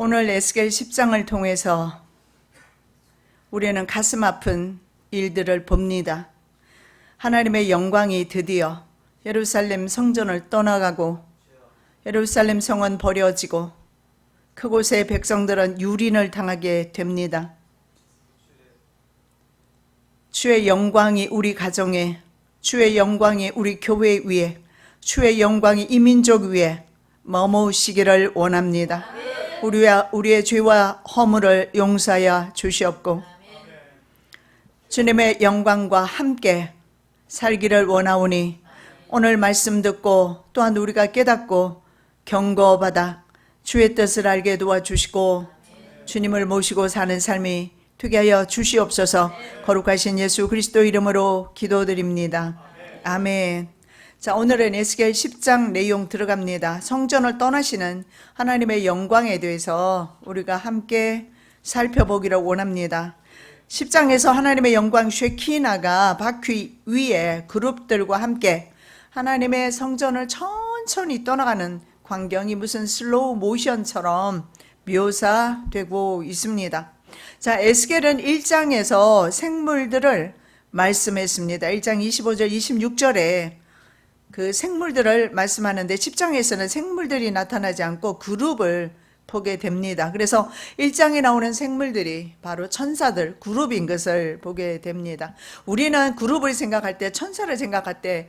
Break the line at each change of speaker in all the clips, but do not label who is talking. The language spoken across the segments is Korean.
오늘 에스겔 10장을 통해서 우리는 가슴 아픈 일들을 봅니다. 하나님의 영광이 드디어 예루살렘 성전을 떠나가고 예루살렘 성은 버려지고 그곳의 백성들은 유린을 당하게 됩니다. 주의 영광이 우리 가정에, 주의 영광이 우리 교회 위에, 주의 영광이 이 민족 위에 머무시기를 원합니다. 우리의 죄와 허물을 용서하여 주시옵고 주님의 영광과 함께 살기를 원하오니 오늘 말씀 듣고 또한 우리가 깨닫고 경고받아 주의 뜻을 알게 도와주시고 주님을 모시고 사는 삶이 되게 하여 주시옵소서. 거룩하신 예수 그리스도 이름으로 기도드립니다. 아멘. 자, 오늘은 에스겔 10장 내용 들어갑니다. 성전을 떠나시는 하나님의 영광에 대해서 우리가 함께 살펴보기를 원합니다. 10장에서 하나님의 영광 쉐키나가 바퀴 위에 그룹들과 함께 하나님의 성전을 천천히 떠나가는 광경이 무슨 슬로우 모션처럼 묘사되고 있습니다. 자, 에스겔은 1장에서 생물들을 말씀했습니다. 1장 25절 26절에 그 생물들을 말씀하는데 10장에서는 생물들이 나타나지 않고 그룹을 보게 됩니다. 그래서 1장에 나오는 생물들이 바로 천사들, 그룹인 것을 보게 됩니다. 우리는 그룹을 생각할 때, 천사를 생각할 때,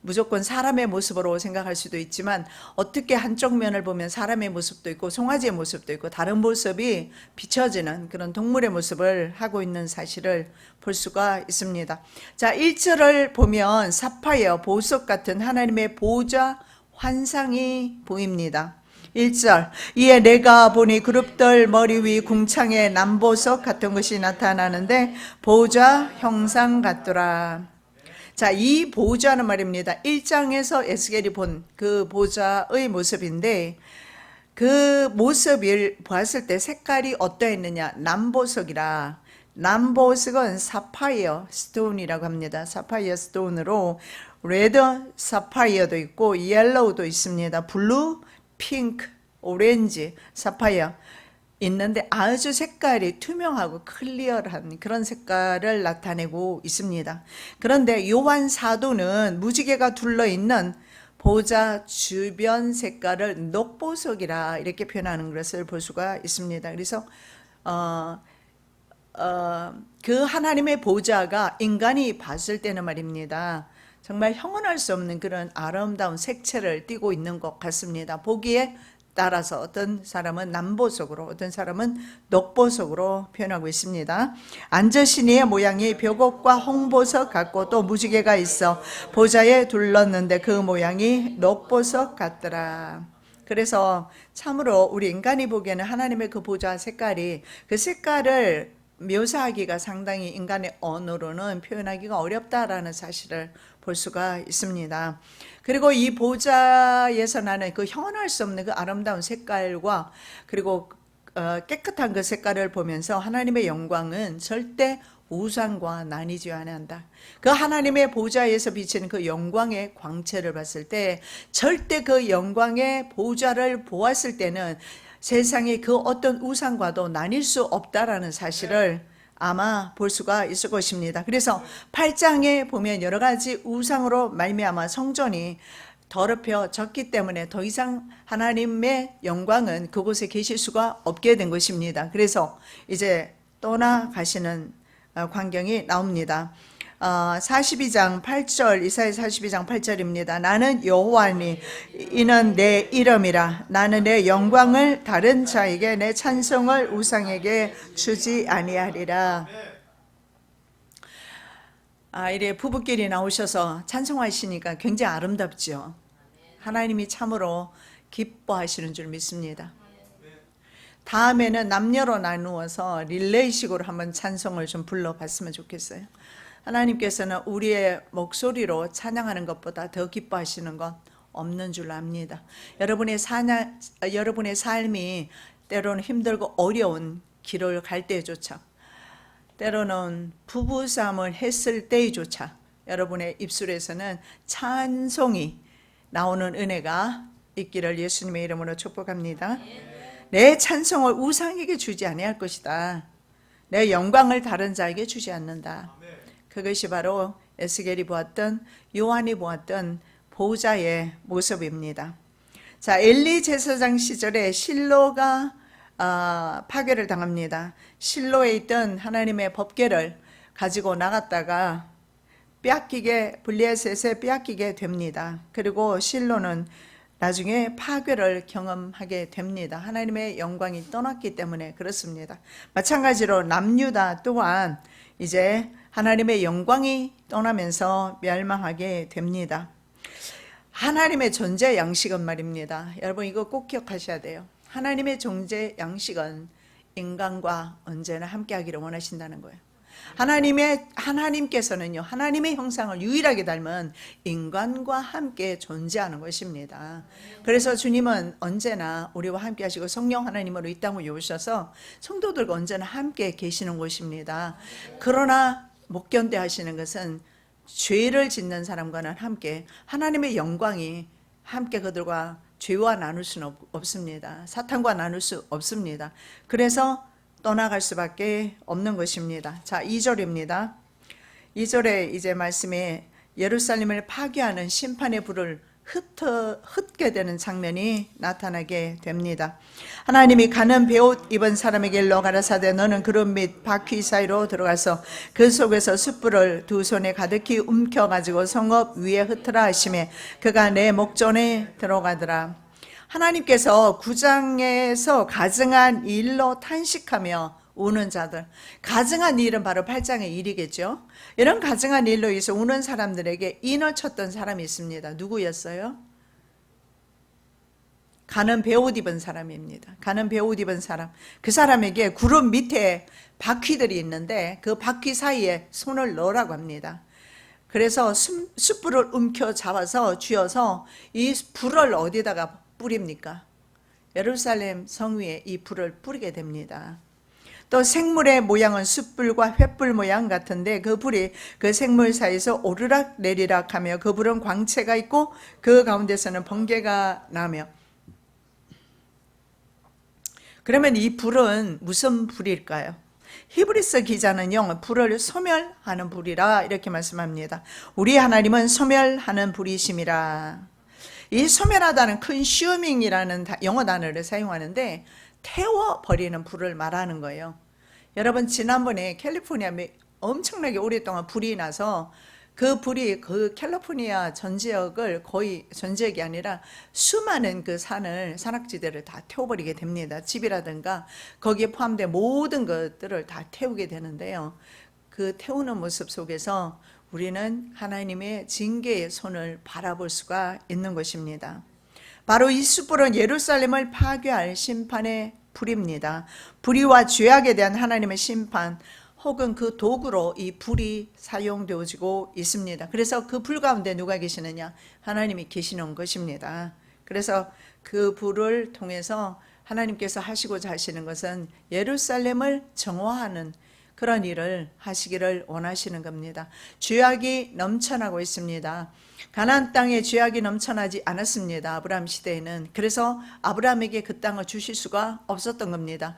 무조건 사람의 모습으로 생각할 수도 있지만 어떻게 한쪽 면을 보면 사람의 모습도 있고 송아지의 모습도 있고 다른 모습이 비춰지는 그런 동물의 모습을 하고 있는 사실을 볼 수가 있습니다. 자, 1절을 보면 사파이어, 보석 같은 하나님의 보좌 환상이 보입니다. 1절, 이에 내가 보니 그룹들 머리 위 궁창에 남보석 같은 것이 나타나는데 보좌 형상 같더라. 자, 이 보좌는 말입니다. 1장에서 에스겔이 본 그 보좌의 모습인데 그 모습을 보았을 때 색깔이 어떠했느냐? 남보석이라. 남보석은 사파이어 스톤이라고 합니다. 사파이어 스톤으로 레드 사파이어도 있고 옐로우도 있습니다. 블루, 핑크, 오렌지, 사파이어 있는데 아주 색깔이 투명하고 클리어한 그런 색깔을 나타내고 있습니다. 그런데 요한 사도는 무지개가 둘러있는 보좌 주변 색깔을 녹보석이라 이렇게 표현하는 것을 볼 수가 있습니다. 그래서 그 하나님의 보좌가 인간이 봤을 때는 말입니다. 정말 형언할 수 없는 그런 아름다운 색채를 띠고 있는 것 같습니다. 보기에 따라서 어떤 사람은 남보석으로, 어떤 사람은 녹보석으로 표현하고 있습니다. 안저신이의 모양이 벽옥과 홍보석 같고 또 무지개가 있어 보좌에 둘렀는데 그 모양이 녹보석 같더라. 그래서 참으로 우리 인간이 보기에는 하나님의 그 보좌 색깔이 그 색깔을 묘사하기가 상당히 인간의 언어로는 표현하기가 어렵다라는 사실을 볼 수가 있습니다. 그리고 이 보좌에서 나는 그 형언할 수 없는 그 아름다운 색깔과 그리고 깨끗한 그 색깔을 보면서 하나님의 영광은 절대 우상과 나뉘지 않는다. 그 하나님의 보좌에서 비치는 그 영광의 광채를 봤을 때 절대 그 영광의 보좌를 보았을 때는 세상의 그 어떤 우상과도 나뉠 수 없다라는 사실을 아마 볼 수가 있을 것입니다. 그래서 8장에 보면 여러 가지 우상으로 말미암아 성전이 더럽혀졌기 때문에 더 이상 하나님의 영광은 그곳에 계실 수가 없게 된 것입니다. 그래서 이제 떠나가시는 광경이 나옵니다. 42장 8절, 이사야 42장 8절입니다. 나는 여호와니 이는 내 이름이라. 나는 내 영광을 다른 자에게 내 찬송을 우상에게 주지 아니하리라. 이래 부부끼리 나오셔서 찬송하시니까 굉장히 아름답죠. 하나님이 참으로 기뻐하시는 줄 믿습니다. 다음에는 남녀로 나누어서 릴레이식으로 한번 찬송을 좀 불러봤으면 좋겠어요. 하나님께서는 우리의 목소리로 찬양하는 것보다 더 기뻐하시는 것 없는 줄 압니다. 여러분의 삶이 때로는 힘들고 어려운 길을 갈 때조차, 때로는 부부싸움을 했을 때조차 여러분의 입술에서는 찬송이 나오는 은혜가 있기를 예수님의 이름으로 축복합니다. 내 찬송을 우상에게 주지 아니할 것이다. 내 영광을 다른 자에게 주지 않는다. 그것이 바로 에스겔이 보았던, 요한이 보았던 보호자의 모습입니다. 자, 엘리 제사장 시절에 실로가 파괴를 당합니다. 실로에 있던 하나님의 법궤를 가지고 나갔다가 블레셋에 빼앗기게 됩니다. 그리고 실로는 나중에 파괴를 경험하게 됩니다. 하나님의 영광이 떠났기 때문에 그렇습니다. 마찬가지로 남유다 또한 이제 하나님의 영광이 떠나면서 멸망하게 됩니다. 하나님의 존재 양식은 말입니다. 여러분 이거 꼭 기억하셔야 돼요. 하나님의 존재 양식은 인간과 언제나 함께하기를 원하신다는 거예요. 하나님께서는요, 하나님의 형상을 유일하게 닮은 인간과 함께 존재하는 것입니다. 그래서 주님은 언제나 우리와 함께 하시고 성령 하나님으로 이 땅에 오셔서 성도들과 언제나 함께 계시는 것입니다. 그러나 못 견뎌 하시는 것은 죄를 짓는 사람과는 함께 하나님의 영광이 함께 그들과 죄와 나눌 수는 없습니다. 사탄과 나눌 수 없습니다. 그래서 떠나갈 수밖에 없는 것입니다. 자, 2절입니다. 2절에 이제 말씀에 예루살렘을 파괴하는 심판의 불을 흩게 되는 장면이 나타나게 됩니다. 하나님이 가는 베옷 입은 사람에게 일러 가라사대 너는 구름 및 바퀴 사이로 들어가서 그 속에서 숯불을 두 손에 가득히 움켜가지고 성읍 위에 흩으라 하시매 그가 내 목전에 들어가더라. 하나님께서 9장에서 가증한 일로 탄식하며 우는 자들, 가증한 일은 바로 8장의 일이겠죠. 이런 가증한 일로 인해서 우는 사람들에게 인을 쳤던 사람이 있습니다. 누구였어요? 가는 베옷 입은 사람입니다. 가는 베옷 입은 사람. 그 사람에게 구름 밑에 바퀴들이 있는데 그 바퀴 사이에 손을 넣으라고 합니다. 그래서 숯불을 움켜 잡아서 쥐어서 이 불을 어디다가 뿌립니까? 예루살렘 성 위에 이 불을 뿌리게 됩니다. 또 생물의 모양은 숯불과 횃불 모양 같은데 그 불이 그 생물 사이에서 오르락 내리락 하며 그 불은 광채가 있고 그 가운데서는 번개가 나며. 그러면 이 불은 무슨 불일까요? 히브리서 기자는요, 불을 소멸하는 불이라 이렇게 말씀합니다. 우리 하나님은 소멸하는 불이심이라. 이 소멸하다는 consuming이라는 영어 단어를 사용하는데 태워버리는 불을 말하는 거예요. 여러분 지난번에 캘리포니아에 엄청나게 오랫동안 불이 나서 그 불이 그 캘리포니아 전 지역을 거의 전 지역이 아니라 수많은 그 산악지대를 다 태워버리게 됩니다. 집이라든가 거기에 포함된 모든 것들을 다 태우게 되는데요. 그 태우는 모습 속에서 우리는 하나님의 징계의 손을 바라볼 수가 있는 것입니다. 바로 이 숯불은 예루살렘을 파괴할 심판의 불입니다. 불의와 죄악에 대한 하나님의 심판 혹은 그 도구로 이 불이 사용되어지고 있습니다. 그래서 그 불 가운데 누가 계시느냐? 하나님이 계시는 것입니다. 그래서 그 불을 통해서 하나님께서 하시고자 하시는 것은 예루살렘을 정화하는 그런 일을 하시기를 원하시는 겁니다. 죄악이 넘쳐나고 있습니다. 가나안 땅에 죄악이 넘쳐나지 않았습니다. 아브라함 시대에는. 그래서 아브라함에게 그 땅을 주실 수가 없었던 겁니다.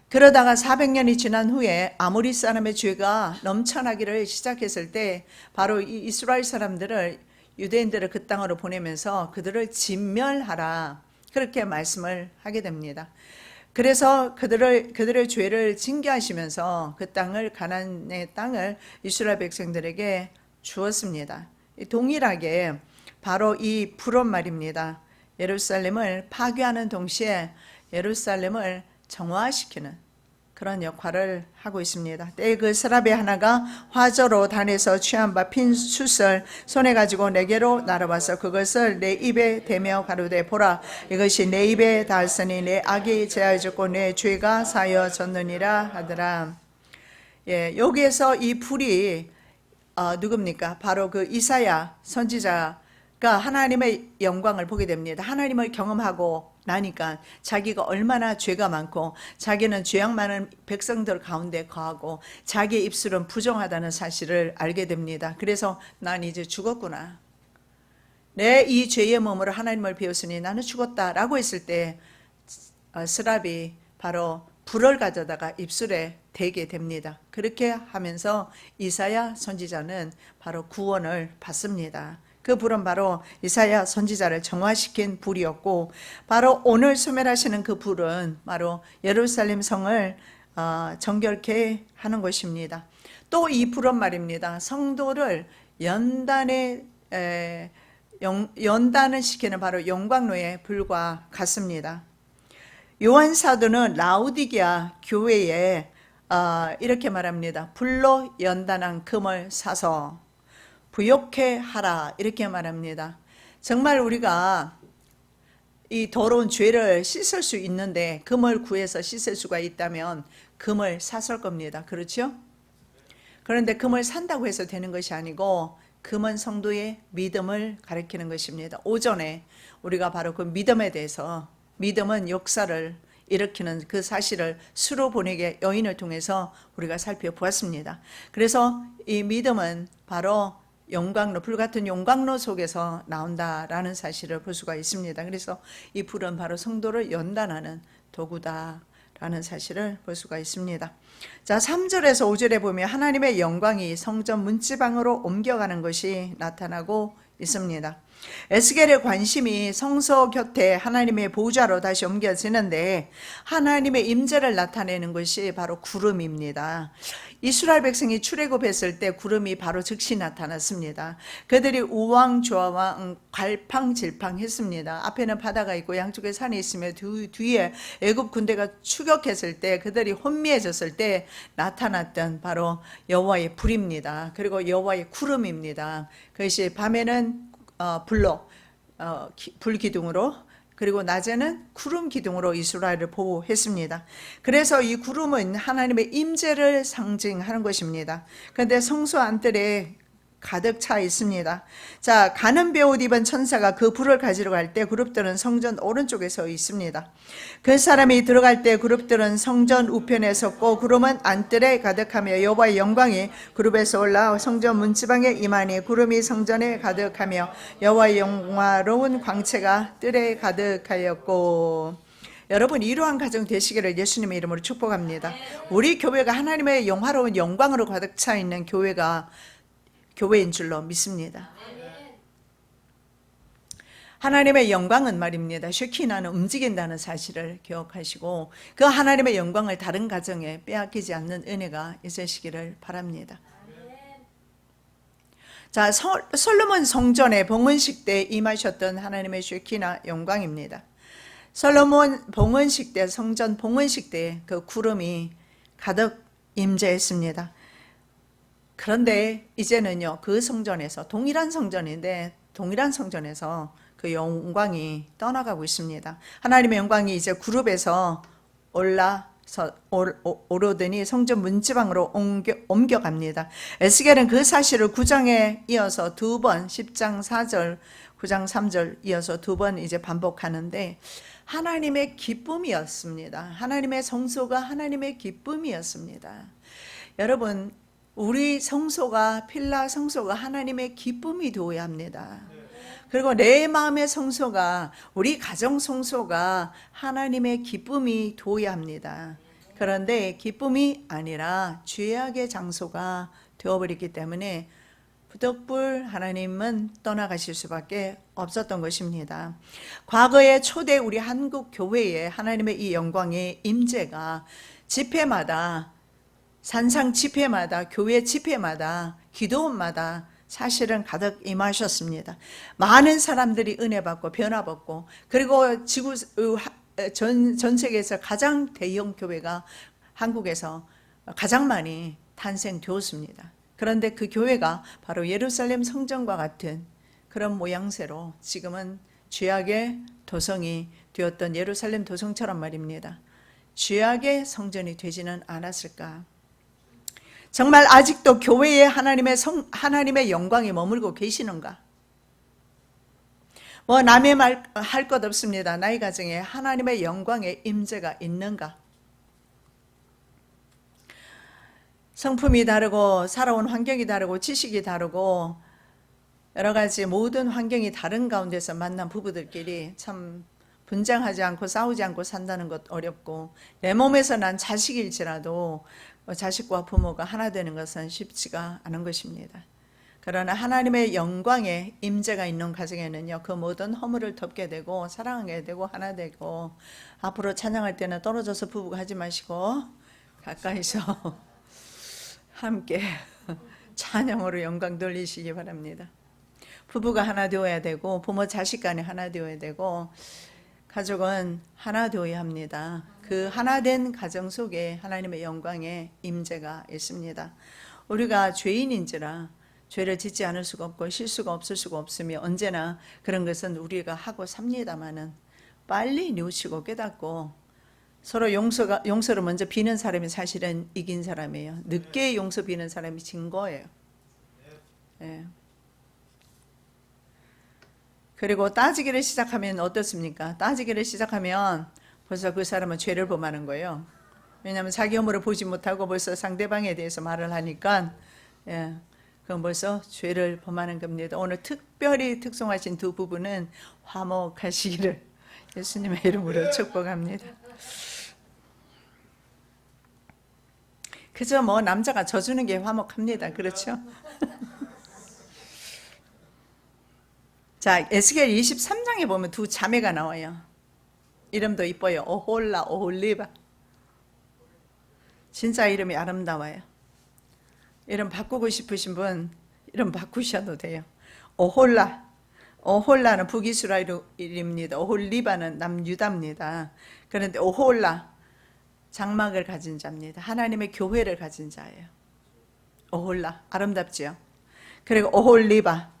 그러다가 400년이 지난 후에 아모리 사람의 죄가 넘쳐나기를 시작했을 때 바로 이 이스라엘 사람들을 유대인들을 그 땅으로 보내면서 그들을 진멸하라 그렇게 말씀을 하게 됩니다. 그래서 그들의 죄를 징계하시면서 그 땅을 가나안의 땅을 이스라엘 백성들에게 주었습니다. 동일하게 바로 이 불은 말입니다. 예루살렘을 파괴하는 동시에 예루살렘을 정화시키는 그런 역할을 하고 있습니다. 때에 그 서랍의 하나가 화저로 단에서 취한 바 핀 숯을 손에 가지고 내게로 날아와서 그것을 내 입에 대며 가로되 보라 이것이 내 입에 닿았으니 내 악이 제하여졌고 내 죄가 사여졌느니라 하더라. 예, 여기에서 이 불이 누굽니까? 바로 그 이사야 선지자가 하나님의 영광을 보게 됩니다. 하나님을 경험하고 나니까 자기가 얼마나 죄가 많고 자기는 죄악 많은 백성들 가운데 거하고 자기의 입술은 부정하다는 사실을 알게 됩니다. 그래서 난 이제 죽었구나. 내 이 죄의 몸으로 하나님을 배웠으니 나는 죽었다라고 했을 때 스랍이 바로 불을 가져다가 입술에 대게 됩니다. 그렇게 하면서 이사야 선지자는 바로 구원을 받습니다. 그 불은 바로 이사야 선지자를 정화시킨 불이었고, 바로 오늘 소멸하시는 그 불은 바로 예루살렘 성을 정결케 하는 것입니다. 또 이 불은 말입니다, 성도를 연단을 시키는 바로 영광로의 불과 같습니다. 요한 사도는 라우디게아 교회에 이렇게 말합니다. 불로 연단한 금을 사서 부욕해 하라, 이렇게 말합니다. 정말 우리가 이 더러운 죄를 씻을 수 있는데, 금을 구해서 씻을 수가 있다면 금을 샀을 겁니다. 그렇죠? 그런데 금을 산다고 해서 되는 것이 아니고, 금은 성도의 믿음을 가리키는 것입니다. 오전에 우리가 바로 그 믿음에 대해서, 믿음은 역사를 일으키는 그 사실을 수로 보내게 여인을 통해서 우리가 살펴보았습니다. 그래서 이 믿음은 바로 영광로, 불같은 영광로 속에서 나온다라는 사실을 볼 수가 있습니다. 그래서 이 불은 바로 성도를 연단하는 도구다라는 사실을 볼 수가 있습니다. 자, 3절에서 5절에 보면 하나님의 영광이 성전 문지방으로 옮겨가는 것이 나타나고 있습니다. 에스겔의 관심이 성소 곁에 하나님의 보좌로 다시 옮겨지는데, 하나님의 임재를 나타내는 것이 바로 구름입니다. 이스라엘 백성이 출애굽했을 때 구름이 바로 즉시 나타났습니다. 그들이 우왕좌왕 갈팡질팡했습니다. 앞에는 바다가 있고 양쪽에 산이 있으며 뒤에 애굽 군대가 추격했을 때, 그들이 혼미해졌을 때 나타났던 바로 여호와의 불입니다. 그리고 여호와의 구름입니다. 그것이 밤에는 불로, 불기둥으로, 그리고 낮에는 구름 기둥으로 이스라엘을 보호했습니다. 그래서 이 구름은 하나님의 임재를 상징하는 것입니다. 그런데 성소 안뜰에 가득 차 있습니다. 자, 가는 베옷 입은 천사가 그 불을 가지러 갈 때 그룹들은 성전 오른쪽에 서 있습니다. 그 사람이 들어갈 때 그룹들은 성전 우편에 섰고, 구름은 안뜰에 가득하며 여호와의 영광이 그룹에서 올라 성전 문지방에 임하니, 구름이 성전에 가득하며 여호와의 영화로운 광채가 뜰에 가득하였고. 여러분, 이러한 가정 되시기를 예수님의 이름으로 축복합니다. 우리 교회가 하나님의 영화로운 영광으로 가득 차 있는 교회인 줄로 믿습니다. 하나님의 영광은 말입니다, 쉐키나는 움직인다는 사실을 기억하시고, 그 하나님의 영광을 다른 가정에 빼앗기지 않는 은혜가 있으시기를 바랍니다. 자, 솔로몬 성전의 봉헌식 때 임하셨던 하나님의 쉐키나 영광입니다. 솔로몬 봉헌식 때, 성전 봉헌식 때 그 구름이 가득 임재했습니다. 그런데 이제는요, 그 성전에서, 동일한 성전인데 동일한 성전에서 그 영광이 떠나가고 있습니다. 하나님의 영광이 이제 구름에서 오르더니 성전 문지방으로 옮겨갑니다. 에스겔은 그 사실을 9장에 이어서 두 번, 10장 4절, 9장 3절 이어서 두 번 이제 반복하는데, 하나님의 기쁨이었습니다. 하나님의 성소가 하나님의 기쁨이었습니다. 여러분, 우리 성소가, 필라 성소가 하나님의 기쁨이 되어야 합니다. 그리고 내 마음의 성소가, 우리 가정 성소가 하나님의 기쁨이 되어야 합니다. 그런데 기쁨이 아니라 죄악의 장소가 되어버리기 때문에 부득불 하나님은 떠나가실 수밖에 없었던 것입니다. 과거의 초대 우리 한국 교회에 하나님의 이 영광의 임재가 집회마다, 산상 집회마다, 교회 집회마다, 기도원마다 사실은 가득 임하셨습니다. 많은 사람들이 은혜 받고 변화 받고, 그리고 전 세계에서 가장 대형 교회가 한국에서 가장 많이 탄생되었습니다. 그런데 그 교회가 바로 예루살렘 성전과 같은 그런 모양새로 지금은 죄악의 도성이 되었던 예루살렘 도성처럼 말입니다. 죄악의 성전이 되지는 않았을까? 정말 아직도 교회에 하나님의 영광이 머물고 계시는가? 뭐 남의 말 할 것 없습니다. 나의 가정에 하나님의 영광의 임재가 있는가? 성품이 다르고 살아온 환경이 다르고 지식이 다르고 여러 가지 모든 환경이 다른 가운데서 만난 부부들끼리 참 분쟁하지 않고 싸우지 않고 산다는 것 어렵고, 내 몸에서 난 자식일지라도 자식과 부모가 하나 되는 것은 쉽지가 않은 것입니다. 그러나 하나님의 영광의 임재가 있는 가정에는요, 그 모든 허물을 덮게 되고 사랑하게 되고 하나 되고, 앞으로 찬양할 때는 떨어져서 부부가 하지 마시고 가까이서 함께 찬양으로 영광 돌리시기 바랍니다. 부부가 하나 되어야 되고, 부모 자식 간에 하나 되어야 되고, 가족은 하나 되어야 합니다. 그 하나 된 가정 속에 하나님의 영광의 임재가 있습니다. 우리가 죄인인지라 죄를 짓지 않을 수가 없고 실수가 없을 수가 없으며, 언제나 그런 것은 우리가 하고 삽니다마는 빨리 뉘우치고 깨닫고, 서로 용서를 먼저 비는 사람이 사실은 이긴 사람이에요. 늦게 용서 비는 사람이 진 거예요. 예. 그리고 따지기를 시작하면 어떻습니까? 따지기를 시작하면 벌써 그 사람은 죄를 범하는 거예요. 왜냐하면 자기 허물을 보지 못하고 벌써 상대방에 대해서 말을 하니까, 예, 그건 벌써 죄를 범하는 겁니다. 오늘 특별히 특송하신 두 부부는 화목하시기를 예수님의 이름으로 축복합니다. 그저 뭐 남자가 져주는 게 화목합니다. 그렇죠? 자, 에스겔 23장에 보면 두 자매가 나와요. 이름도 이뻐요. 오홀라, 오홀리바. 진짜 이름이 아름다워요. 이름 바꾸고 싶으신 분 이름 바꾸셔도 돼요. 오홀라, 오홀라는 북이스라엘입니다. 오홀리바는 남유다입니다. 그런데 오홀라, 장막을 가진 자입니다. 하나님의 교회를 가진 자예요. 오홀라, 아름답지요? 그리고 오홀리바,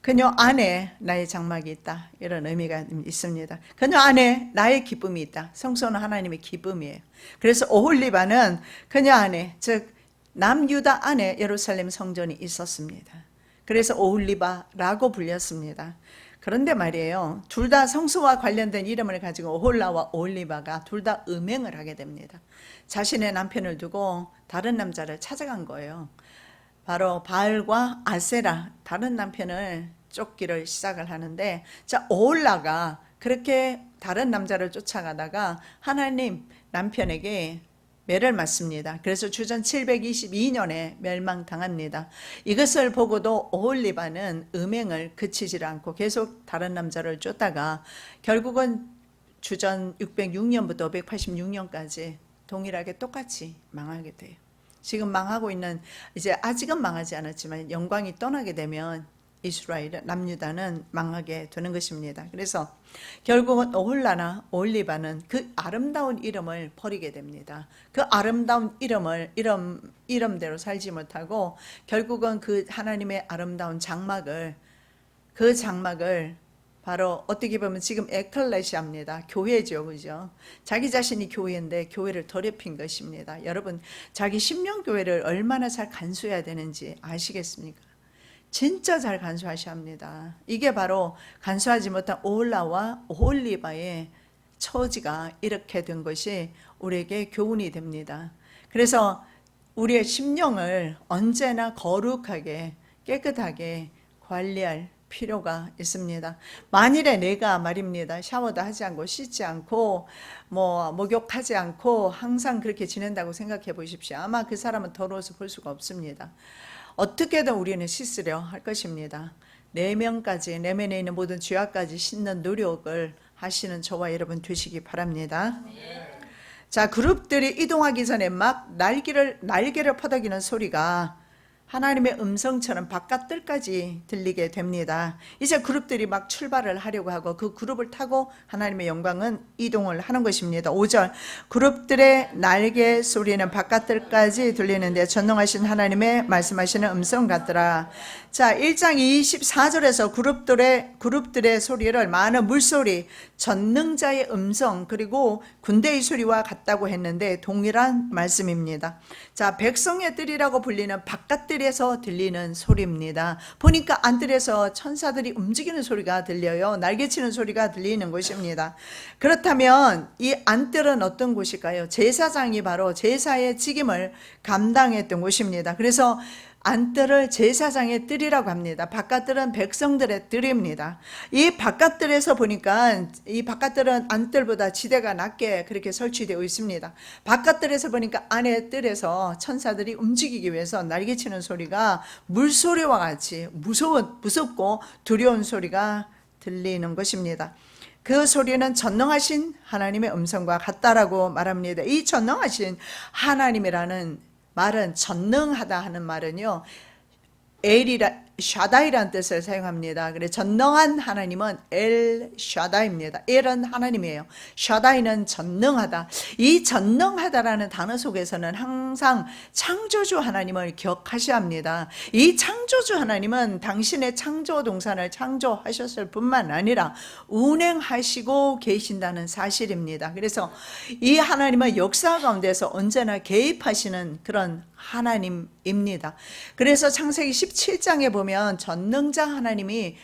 그녀 안에 나의 장막이 있다, 이런 의미가 있습니다. 그녀 안에 나의 기쁨이 있다. 성소는 하나님의 기쁨이에요. 그래서 오홀리바는 그녀 안에, 즉 남유다 안에 예루살렘 성전이 있었습니다. 그래서 오홀리바라고 불렸습니다. 그런데 말이에요, 둘 다 성소와 관련된 이름을 가지고 오홀라와 오홀리바가 둘 다 음행을 하게 됩니다. 자신의 남편을 두고 다른 남자를 찾아간 거예요. 바로 바알과 아세라, 다른 남편을 쫓기를 시작을 하는데, 자, 오홀라가 그렇게 다른 남자를 쫓아가다가 하나님 남편에게 매를 맞습니다. 그래서 주전 722년에 멸망당합니다. 이것을 보고도 오홀리바는 음행을 그치질 않고 계속 다른 남자를 쫓다가 결국은 주전 606년부터 586년까지 동일하게 똑같이 망하게 돼요. 지금 망하고 있는, 이제 아직은 망하지 않았지만 영광이 떠나게 되면 이스라엘, 남유다는 망하게 되는 것입니다. 그래서 결국은 오홀라나 오홀리바는 그 아름다운 이름을 버리게 됩니다. 그 아름다운 이름대로 살지 못하고 결국은 그 하나님의 아름다운 장막을, 그 장막을 바로 어떻게 보면 지금 에클레시아입니다. 교회죠, 그죠? 자기 자신이 교회인데 교회를 더럽힌 것입니다. 여러분, 자기 심령교회를 얼마나 잘 간수해야 되는지 아시겠습니까? 진짜 잘 간수하셔야 합니다. 이게 바로 간수하지 못한 오홀라와 오홀리바의 처지가 이렇게 된 것이 우리에게 교훈이 됩니다. 그래서 우리의 심령을 언제나 거룩하게 깨끗하게 관리할 필요가 있습니다. 만일에 내가 말입니다, 샤워도 하지 않고 씻지 않고 목욕하지 않고 항상 그렇게 지낸다고 생각해 보십시오. 아마 그 사람은 더러워서 볼 수가 없습니다. 어떻게든 우리는 씻으려 할 것입니다. 내면까지, 내면에 있는 모든 죄악까지 씻는 노력을 하시는 저와 여러분 되시기 바랍니다. 자, 그룹들이 이동하기 전에 막 날개를 퍼덕이는 소리가 하나님의 음성처럼 바깥들까지 들리게 됩니다. 이제 그룹들이 막 출발을 하려고 하고 그 그룹을 타고 하나님의 영광은 이동을 하는 것입니다. 5절, 그룹들의 날개 소리는 바깥들까지 들리는데 전능하신 하나님의 말씀하시는 음성 같더라. 자, 1장 24절에서 그룹들의 소리를 많은 물소리, 전능자의 음성, 그리고 군대의 소리와 같다고 했는데 동일한 말씀입니다. 자, 백성의 뜰이라고 불리는 바깥뜰에서 들리는 소리입니다. 보니까 안뜰에서 천사들이 움직이는 소리가 들려요. 날개치는 소리가 들리는 것입니다. 그렇다면 이 안뜰은 어떤 곳일까요? 제사장이 바로 제사의 직임을 감당했던 곳입니다. 그래서 안뜰을 제사장의 뜰이라고 합니다. 바깥뜰은 백성들의 뜰입니다. 이 바깥뜰에서 보니까 이 바깥뜰은 안뜰보다 지대가 낮게 그렇게 설치되어 있습니다. 바깥뜰에서 보니까 안의 뜰에서 천사들이 움직이기 위해서 날개치는 소리가 물소리와 같이 무섭고 두려운 소리가 들리는 것입니다. 그 소리는 전능하신 하나님의 음성과 같다라고 말합니다. 이 전능하신 하나님이라는 말은 전능하다 하는 말은요, 샤다이라는 뜻을 사용합니다. 그래 전능한 하나님은 엘 샤다입니다. 엘은 하나님이에요. 샤다이는 전능하다. 이 전능하다라는 단어 속에서는 항상 창조주 하나님을 기억하셔야 합니다. 이 창조주 하나님은 당신의 창조 동산을 창조하셨을 뿐만 아니라 운행하시고 계신다는 사실입니다. 그래서 이 하나님은 역사 가운데서 언제나 개입하시는 그런 하나님입니다. 그래서 창세기 17장에 보면 전능자 하나님이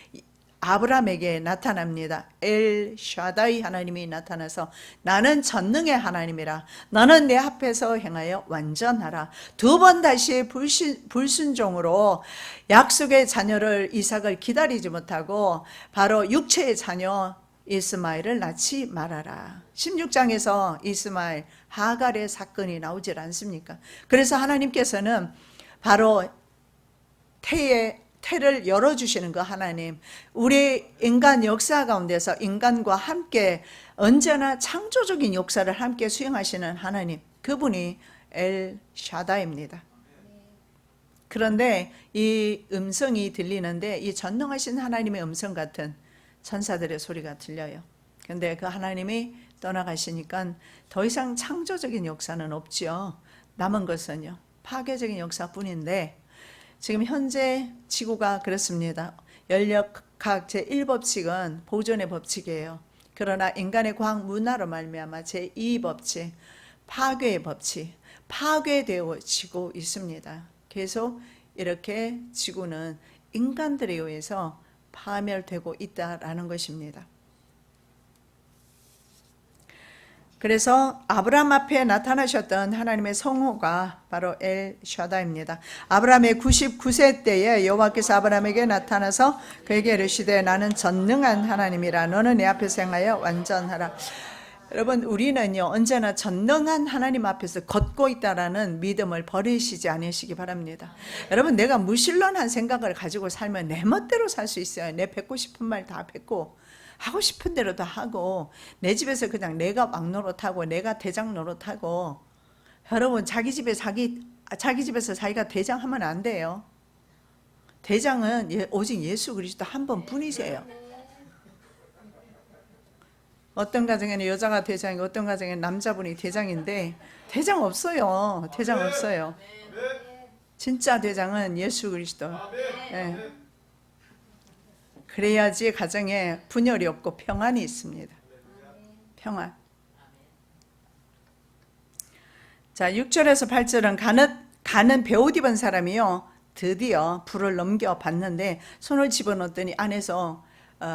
아브라함에게 나타납니다. 엘 샤다이 하나님이 나타나서 나는 전능의 하나님이라. 너는 내 앞에서 행하여 완전하라. 두 번 다시 불순종으로 약속의 자녀를 이삭을 기다리지 못하고 바로 육체의 자녀 이스마엘을 낳지 말아라. 16장에서 이스마엘 하갈의 사건이 나오질 않습니까? 그래서 하나님께서는 바로 태를 열어주시는 그 하나님, 우리 인간 역사 가운데서 인간과 함께 언제나 창조적인 역사를 함께 수행하시는 하나님, 그분이 엘 샤다입니다. 그런데 이 음성이 들리는데 이 전능하신 하나님의 음성 같은 천사들의 소리가 들려요. 그런데 그 하나님이 떠나가시니까 더 이상 창조적인 역사는 없죠. 남은 것은요, 파괴적인 역사뿐인데 지금 현재 지구가 그렇습니다. 연력학 제1법칙은 보존의 법칙이에요. 그러나 인간의 과학 문화로 말미암아 제2법칙, 파괴의 법칙, 파괴되어지고 있습니다. 계속 이렇게 지구는 인간들에 의해서 파멸되고 있다라는 것입니다. 그래서 아브라함 앞에 나타나셨던 하나님의 성호가 바로 엘 샤다입니다. 아브라함의 99세 때에 여호와께서 아브라함에게 나타나서 그에게 이르시되 나는 전능한 하나님이라. 너는 내 앞에서 행하여 완전하라. 여러분, 우리는요 언제나 전능한 하나님 앞에서 걷고 있다라는 믿음을 버리시지 않으시기 바랍니다. 여러분, 내가 무신론한 생각을 가지고 살면 내 멋대로 살 수 있어요. 내 뱉고 싶은 말 다 뱉고 하고 싶은 대로 다 하고 내 집에서 그냥 내가 왕 노릇하고 내가 대장 노릇하고. 여러분, 자기 집에서 자기가 대장하면 안 돼요. 대장은 오직 예수 그리스도 한 분뿐이세요. 어떤 가정에는 여자가 대장이고 어떤 가정에는 남자분이 대장인데 대장 없어요. 대장 없어요. 진짜 대장은 예수 그리스도. 네. 그래야지 가정에 분열이 없고 평안이 있습니다. 평안. 자, 6절에서 8절은 가는 베옷 입은 사람이요 드디어 불을 넘겨봤는데 손을 집어넣었더니 안에서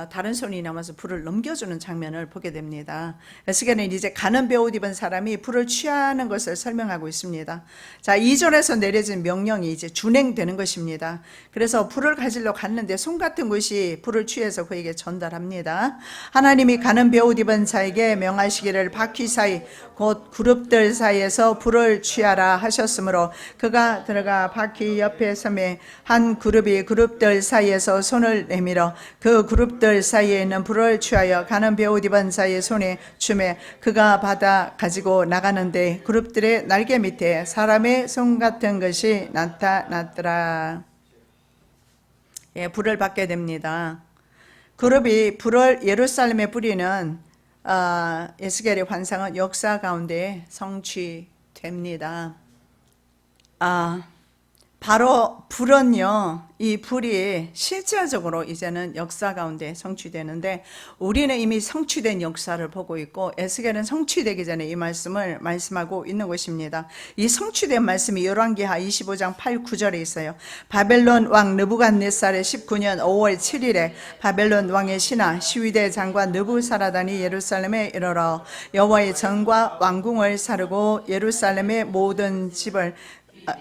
다른 손이 남아서 불을 넘겨주는 장면을 보게 됩니다. 에스겔은 이제 가는 베옷 입은 사람이 불을 취하는 것을 설명하고 있습니다. 자, 2절에서 내려진 명령이 이제 준행되는 것입니다. 그래서 불을 가지러 갔는데 손 같은 것이 불을 취해서 그에게 전달합니다. 하나님이 가는 베옷 입은 자에게 명하시기를 바퀴 사이 곧 그룹들 사이에서 불을 취하라 하셨으므로 그가 들어가 바퀴 옆에 섬에 한 그룹이 그룹들 사이에서 손을 내밀어 그 그룹들 사이에 있는 불을 취하여 가는 베옷 입은 자의 손에 주매 그가 받아 가지고 나가는데 그룹들의 날개 밑에 사람의 손 같은 것이 나타났더라. 예, 불을 받게 됩니다. 그룹이 불을 예루살렘에 뿌리는 에스겔의 환상은 역사 가운데 성취됩니다. 바로 불은요, 이 불이 실제적으로 이제는 역사 가운데 성취되는데 우리는 이미 성취된 역사를 보고 있고 에스겔은 성취되기 전에 이 말씀을 말씀하고 있는 것입니다. 이 성취된 말씀이 열왕기하 25장 8, 9절에 있어요. 바벨론 왕 느부갓네살의 19년 5월 7일에 바벨론 왕의 신하 시위대 장관 느부사라단이 예루살렘에 이르러 여호와의 전과 왕궁을 사르고 예루살렘의 모든 집을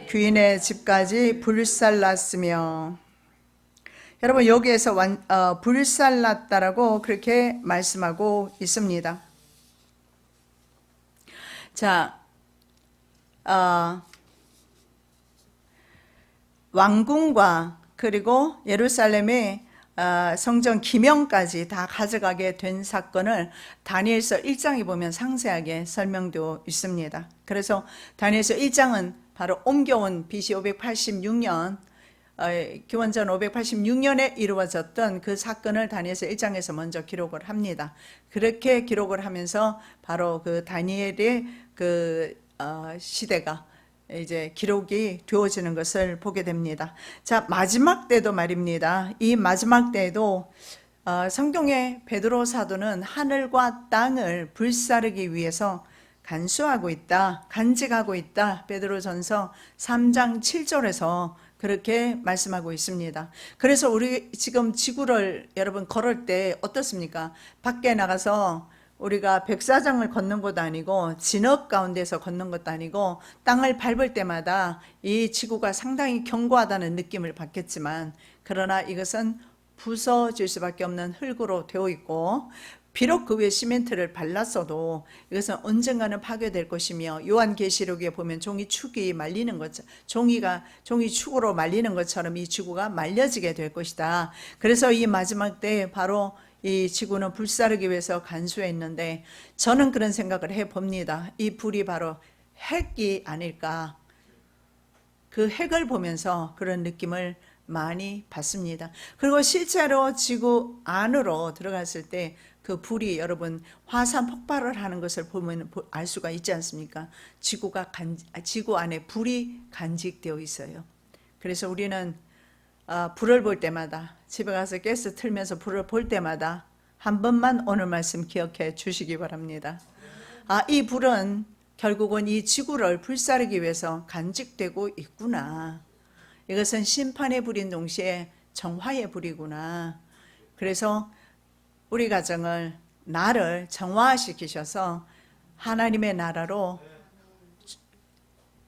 귀인의 집까지 불살랐으며. 여러분 여기에서 불살랐다라고 그렇게 말씀하고 있습니다. 자, 왕궁과 그리고 예루살렘의 성전 기명까지 다 가져가게 된 사건을 다니엘서 1장에 보면 상세하게 설명되어 있습니다. 그래서 다니엘서 1장은 바로 옮겨온 BC 586년 기원전 586년에 이루어졌던 그 사건을 다니엘서 1장에서 먼저 기록을 합니다. 그렇게 기록을 하면서 바로 그 다니엘의 그 시대가 이제 기록이 되어지는 것을 보게 됩니다. 자, 마지막 때도 말입니다. 이 마지막 때에도 성경의 베드로 사도는 하늘과 땅을 불사르기 위해서 간수하고 있다, 간직하고 있다. 베드로전서 3장 7절에서 그렇게 말씀하고 있습니다. 그래서 우리 지금 지구를 여러분 걸을 때 어떻습니까? 밖에 나가서 우리가 백사장을 걷는 것도 아니고 진흙 가운데서 걷는 것도 아니고 땅을 밟을 때마다 이 지구가 상당히 견고하다는 느낌을 받겠지만, 그러나 이것은 부서질 수밖에 없는 흙으로 되어 있고, 비록 그 위에 시멘트를 발랐어도 이것은 언젠가는 파괴될 것이며, 요한계시록에 보면 종이축이 말리는 것, 종이축으로 말리는 것처럼 이 지구가 말려지게 될 것이다. 그래서 이 마지막 때에 바로 이 지구는 불사르기 위해서 간수했는데, 저는 그런 생각을 해봅니다. 이 불이 바로 핵이 아닐까. 그 핵을 보면서 그런 느낌을 많이 받습니다. 그리고 실제로 지구 안으로 들어갔을 때 그 불이 여러분 화산 폭발을 하는 것을 보면 알 수가 있지 않습니까? 지구 안에 불이 간직되어 있어요. 그래서 우리는 불을 볼 때마다, 집에 가서 가스 틀면서 불을 볼 때마다 한 번만 오늘 말씀 기억해 주시기 바랍니다. 이 불은 결국은 이 지구를 불사르기 위해서 간직되고 있구나. 이것은 심판의 불인 동시에 정화의 불이구나. 그래서 우리 가정을, 나를 정화시키셔서 하나님의 나라로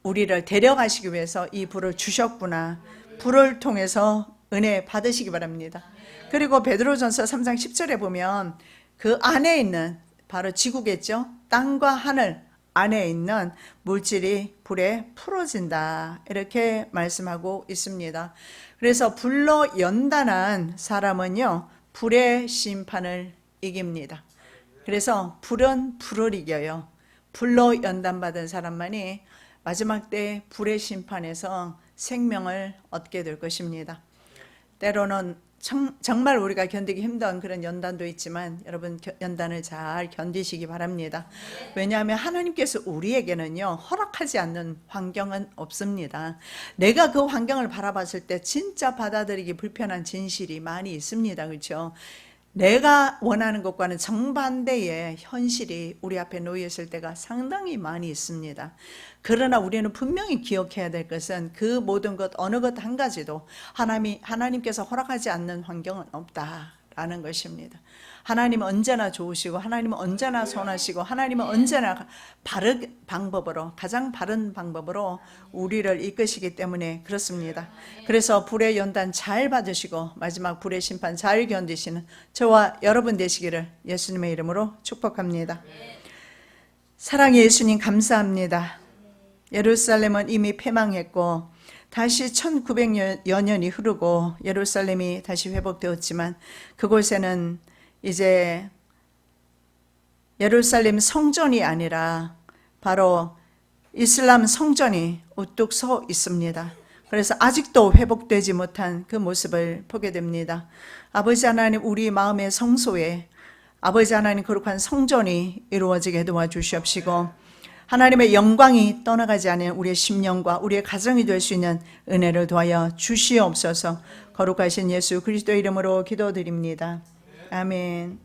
우리를 데려가시기 위해서 이 불을 주셨구나. 불을 통해서 은혜 받으시기 바랍니다. 그리고 베드로전서 3장 10절에 보면 그 안에 있는, 바로 지구겠죠, 땅과 하늘 안에 있는 물질이 불에 풀어진다, 이렇게 말씀하고 있습니다. 그래서 불로 연단한 사람은요 불의 심판을 이깁니다. 그래서 불은 불을 이겨요. 불로 연단받은 사람만이 마지막 때 불의 심판에서 생명을 얻게 될 것입니다. 때로는 정말 우리가 견디기 힘든 그런 연단도 있지만 여러분 연단을 잘 견디시기 바랍니다. 왜냐하면 하나님께서 우리에게는요 허락하지 않는 환경은 없습니다. 내가 그 환경을 바라봤을 때 진짜 받아들이기 불편한 진실이 많이 있습니다. 그렇죠? 내가 원하는 것과는 정반대의 현실이 우리 앞에 놓여 있을 때가 상당히 많이 있습니다. 그러나 우리는 분명히 기억해야 될 것은 그 모든 것, 어느 것 한 가지도 하나님께서 허락하지 않는 환경은 없다라는 것입니다. 하나님은 언제나 좋으시고, 하나님은 언제나 선하시고, 하나님은 언제나 가장 바른 방법으로 우리를 이끄시기 때문에 그렇습니다. 그래서 불의 연단 잘 받으시고 마지막 불의 심판 잘 견디시는 저와 여러분 되시기를 예수님의 이름으로 축복합니다. 사랑의 예수님 감사합니다. 예루살렘은 이미 패망했고 다시 1900여 년이 흐르고 예루살렘이 다시 회복되었지만 그곳에는 이제 예루살렘 성전이 아니라 바로 이슬람 성전이 우뚝 서 있습니다. 그래서 아직도 회복되지 못한 그 모습을 보게 됩니다. 아버지 하나님, 우리 마음의 성소에 아버지 하나님 거룩한 성전이 이루어지게 도와주시옵시고, 하나님의 영광이 떠나가지 않은 우리의 심령과 우리의 가정이 될 수 있는 은혜를 도하여 주시옵소서. 거룩하신 예수 그리스도 이름으로 기도드립니다. 아멘.